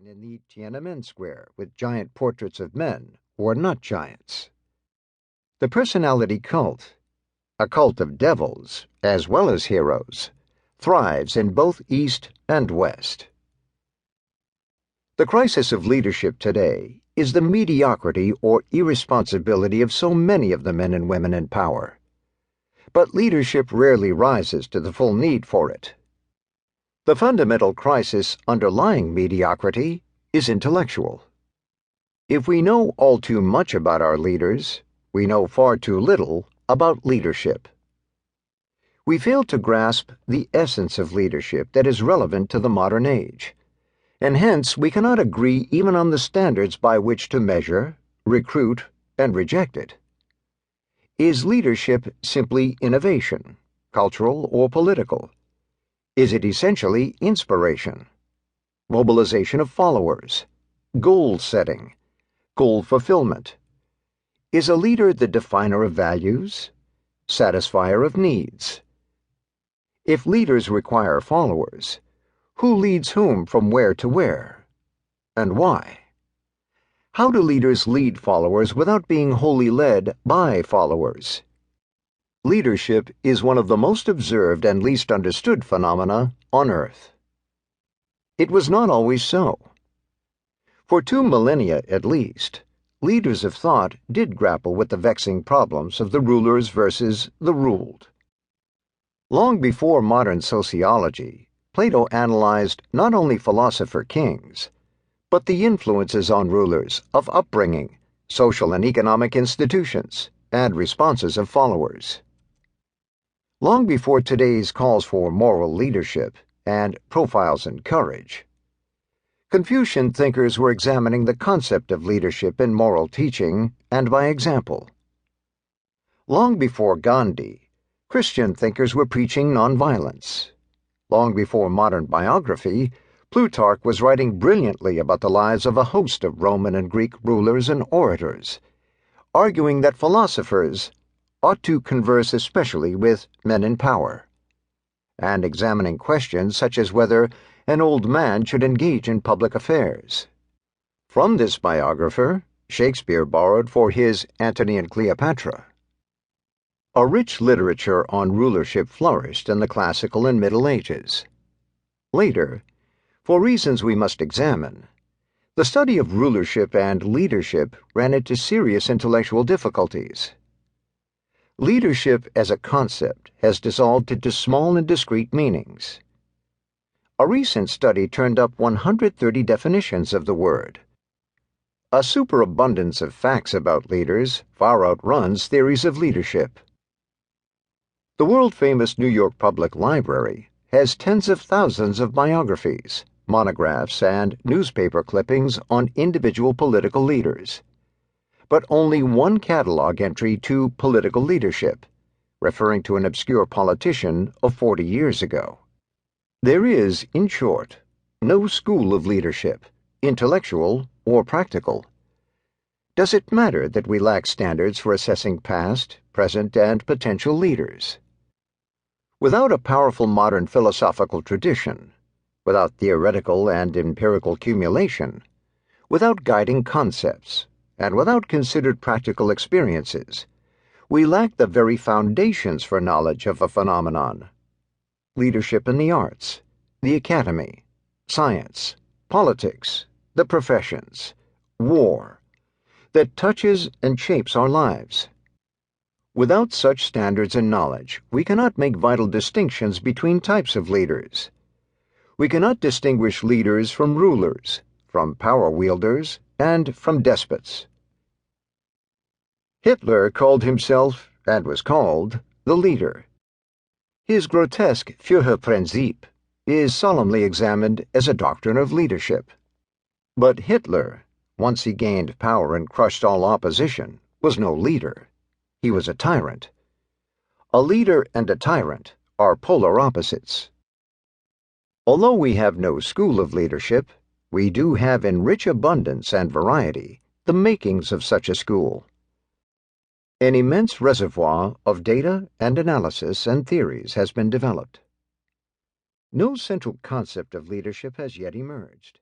and in the Tiananmen Square with giant portraits of men who are not giants. The personality cult, a cult of devils as well as heroes, thrives in both East and West. The crisis of leadership today is the mediocrity or irresponsibility of so many of the men and women in power. But leadership rarely rises to the full need for it. The fundamental crisis underlying mediocrity is intellectual. If we know all too much about our leaders, we know far too little about leadership. We fail to grasp the essence of leadership that is relevant to the modern age, and hence we cannot agree even on the standards by which to measure, recruit, and reject it. Is leadership simply innovation, cultural or political? Is it essentially inspiration, mobilization of followers, goal setting, goal fulfillment? Is a leader the definer of values, satisfier of needs? If leaders require followers, who leads whom from where to where, and why? How do leaders lead followers without being wholly led by followers? Leadership is one of the most observed and least understood phenomena on Earth. It was not always so. For 2 millennia at least, leaders of thought did grapple with the vexing problems of the rulers versus the ruled. Long before modern sociology, Plato analyzed not only philosopher kings, but the influences on rulers of upbringing, social and economic institutions, and responses of followers. Long before today's calls for moral leadership and profiles in courage, Confucian thinkers were examining the concept of leadership in moral teaching and by example. Long before Gandhi, Christian thinkers were preaching nonviolence. Long before modern biography, Plutarch was writing brilliantly about the lives of a host of Roman and Greek rulers and orators, arguing that philosophers ought to converse especially with men in power, and examining questions such as whether an old man should engage in public affairs. From this biographer, Shakespeare borrowed for his Antony and Cleopatra. A rich literature on rulership flourished in the classical and Middle Ages. Later, for reasons we must examine, the study of rulership and leadership ran into serious intellectual difficulties. Leadership as a concept has dissolved into small and discrete meanings. A recent study turned up 130 definitions of the word. A superabundance of facts about leaders far outruns theories of leadership. The world-famous New York Public Library has tens of thousands of biographies, monographs, and newspaper clippings on individual political leaders, but only one catalog entry to political leadership, referring to an obscure politician of 40 years ago. There is, in short, no school of leadership, intellectual or practical. Does it matter that we lack standards for assessing past, present, and potential leaders? Without a powerful modern philosophical tradition, without theoretical and empirical accumulation, without guiding concepts, and without considered practical experiences, we lack the very foundations for knowledge of a phenomenon. Leadership in the arts, the academy, science, politics, the professions, war, that touches and shapes our lives. Without such standards and knowledge, we cannot make vital distinctions between types of leaders. We cannot distinguish leaders from rulers, from power wielders, and from despots. Hitler called himself, and was called, the leader. His grotesque Führerprinzip is solemnly examined as a doctrine of leadership. But Hitler, once he gained power and crushed all opposition, was no leader. He was a tyrant. A leader and a tyrant are polar opposites. Although we have no school of leadership, we do have in rich abundance and variety the makings of such a school. An immense reservoir of data and analysis and theories has been developed. No central concept of leadership has yet emerged.